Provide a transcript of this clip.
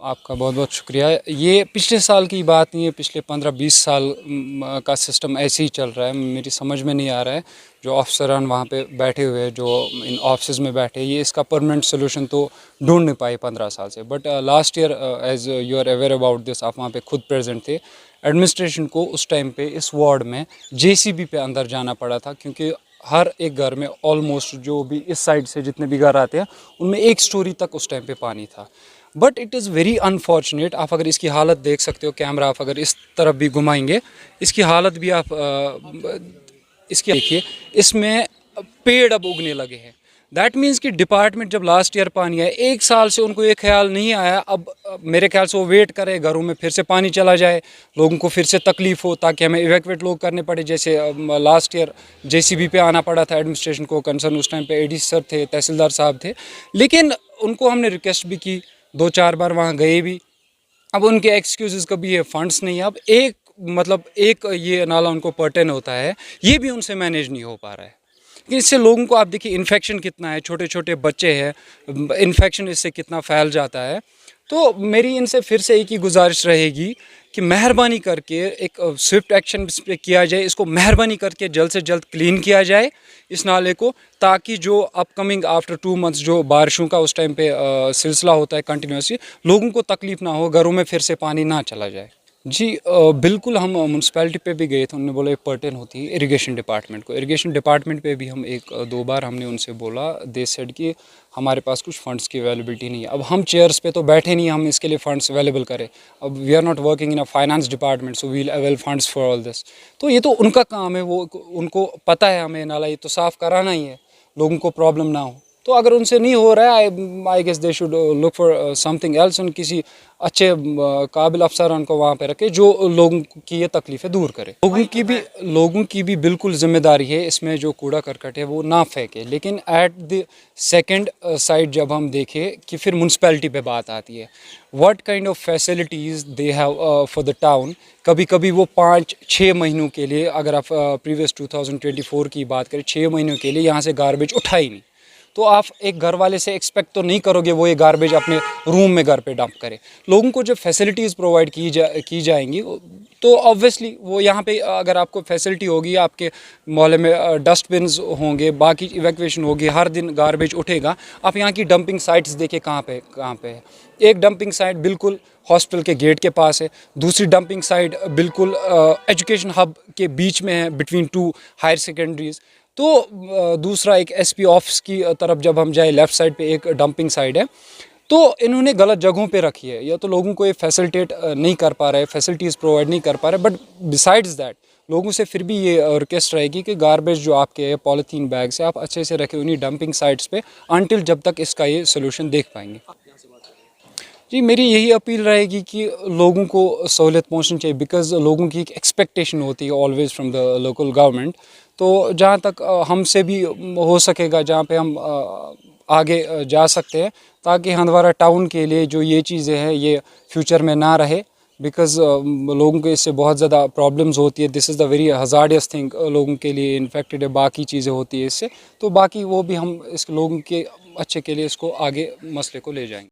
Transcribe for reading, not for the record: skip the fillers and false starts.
आपका बहुत बहुत शुक्रिया। ये पिछले साल की बात नहीं है, पिछले 15-20 साल का सिस्टम ऐसे ही चल रहा है। मेरी समझ में नहीं आ रहा है जो अफसरान वहाँ पे बैठे हुए हैं, जो इन ऑफिस में बैठे हैं, ये इसका परमानेंट सोल्यूशन तो ढूंढ नहीं पाए 15 साल से। But last year, as you are aware about this, आप वहाँ पे खुद प्रेजेंट थे। एडमिनिस्ट्रेशन को उस टाइम पे इस वार्ड में जेसीबी पे अंदर जाना पड़ा था, क्योंकि हर एक घर में ऑलमोस्ट जो भी इस साइड से जितने भी घर आते हैं उनमें एक स्टोरी तक उस टाइम पे पानी था। But it is very unfortunate. आप अगर इसकी हालत देख सकते हो, कैमरा आप अगर इस तरफ भी घुमाएंगे, इसकी हालत भी आप इसकी देखिए, इसमें पेड़ अब उगने लगे हैं। दैट मीन्स कि डिपार्टमेंट जब लास्ट ईयर पानी आया, एक साल से उनको ये ख्याल नहीं आया। अब मेरे ख्याल से वो वेट करे घरों में फिर से पानी चला जाए, लोगों को फिर से तकलीफ हो, ताकि हमें इवैक्यूएट लोग करने पड़े। जैसे लास्ट ईयर जेसीबी पे आना पड़ा था एडमिनिस्ट्रेशन को, कंसर्न उस टाइम पे एडीसी सर थे, तहसीलदार साहब थे, लेकिन उनको हमने रिक्वेस्ट भी की, 2-4 बार वहाँ गए भी। अब उनके एक्सक्यूज़ कभी ये फंड्स नहीं है। अब एक ये नाला उनको पर्टेन होता है, ये भी उनसे मैनेज नहीं हो पा रहा है। इससे लोगों को आप देखिए इन्फेक्शन कितना है, छोटे छोटे बच्चे हैं, इन्फेक्शन इससे कितना फैल जाता है। तो मेरी इनसे फिर से एक ही गुजारिश रहेगी कि मेहरबानी करके एक स्विफ्ट एक्शन इस पे किया जाए, इसको मेहरबानी करके जल्द से जल्द क्लीन किया जाए इस नाले को, ताकि जो अपकमिंग आफ्टर 2 मंथ्स जो बारिशों का उस टाइम पे सिलसिला होता है कंटिन्यूसली, लोगों को तकलीफ ना हो, घरों में फिर से पानी ना चला जाए। जी बिल्कुल, हम म्यूनसिपैलिटी पे भी गए थे, उन्होंने बोला ये पर्टेन होती है इरिगेशन डिपार्टमेंट को। इरिगेशन डिपार्टमेंट पे भी हम 1-2 बार हमने उनसे बोला, दे सेड कि हमारे पास कुछ फ़ंड्स की अवेलेबिलिटी नहीं है। अब हम चेयर्स पे तो बैठे नहीं, हम इसके लिए फ़ंड्स अवेलेबल करें। अब we are not working in a finance department, so we'll avail funds for all this. तो ये तो उनका काम है, वो उनको पता है हमें नाला ये तो साफ़ कराना ही है, लोगों को प्रॉब्लम ना हो। तो अगर उनसे नहीं हो रहा है, I guess they should look for something else. उन किसी अच्छे काबिल अफसरान को वहाँ पे रखे जो लोगों की ये तकलीफ़ें दूर करे। लोगों की भी बिल्कुल जिम्मेदारी है इसमें, जो कूड़ा करकट है वो ना फेंके। लेकिन एट द सेकंड साइड जब हम देखें कि फिर म्यूनसिपैलिटी पे बात आती है, what kind of facilities they have for the town. कभी कभी वो 5-6 महीनों के लिए, अगर आप प्रीवियस 2024 की बात करें, 6 महीनों के लिए यहाँ से गार्बेज उठा ही नहीं, तो आप एक घर वाले से एक्सपेक्ट तो नहीं करोगे वो ये गार्बेज अपने रूम में घर पे डंप करे। लोगों को जब फैसिलिटीज़ प्रोवाइड की जाएंगी, तो ऑब्वियसली वो यहाँ पे अगर आपको फैसिलिटी होगी, आपके मोहल्ले में डस्टबिन्स होंगे, बाकी इवैक्यूएशन होगी, हर दिन गार्बेज उठेगा। आप यहाँ की डंपिंग साइट्स देखिए कहाँ पे है। एक डंपिंग साइट बिल्कुल हॉस्पिटल के गेट के पास है, दूसरी डंपिंग साइट बिल्कुल एजुकेशन हब के बीच में है, बिटवीन 2 हायर सेकेंडरीज। तो दूसरा एक एसपी ऑफिस की तरफ जब हम जाए, लेफ़्ट साइड पे एक डंपिंग साइड है। तो इन्होंने गलत जगहों पे रखी है, या तो लोगों को ये फैसिलिटेट नहीं कर पा रहे, फैसिलिटीज़ प्रोवाइड नहीं कर पा रहे। बट बिसाइड्स दैट, लोगों से फिर भी ये रिक्वेस्ट रहेगी कि गार्बेज जो आपके पॉलीथीन बैग से आप अच्छे से रखें उन्हीं डंपिंग साइट्स पे, अनटिल जब तक इसका ये सोल्यूशन देख पाएंगे। जी, मेरी यही अपील रहेगी कि लोगों को सहूलियत पहुंचनी चाहिए, बिकॉज़ लोगों की एक एक्सपेक्टेशन होती है always from the local government. तो जहाँ तक हमसे भी हो सकेगा, जहाँ पे हम आगे जा सकते हैं, ताकि हंदवारा टाउन के लिए जो ये चीज़ें हैं ये फ्यूचर में ना रहे, बिकॉज़ लोगों को इससे बहुत ज़्यादा प्रॉब्लम्स होती है। This is the very hazardous thing, लोगों के लिए इन्फेक्टेड है, बाकी चीज़ें होती है इससे। तो बाकी वो भी हम इस लोगों के अच्छे के लिए इसको आगे मसले को ले जाएंगे।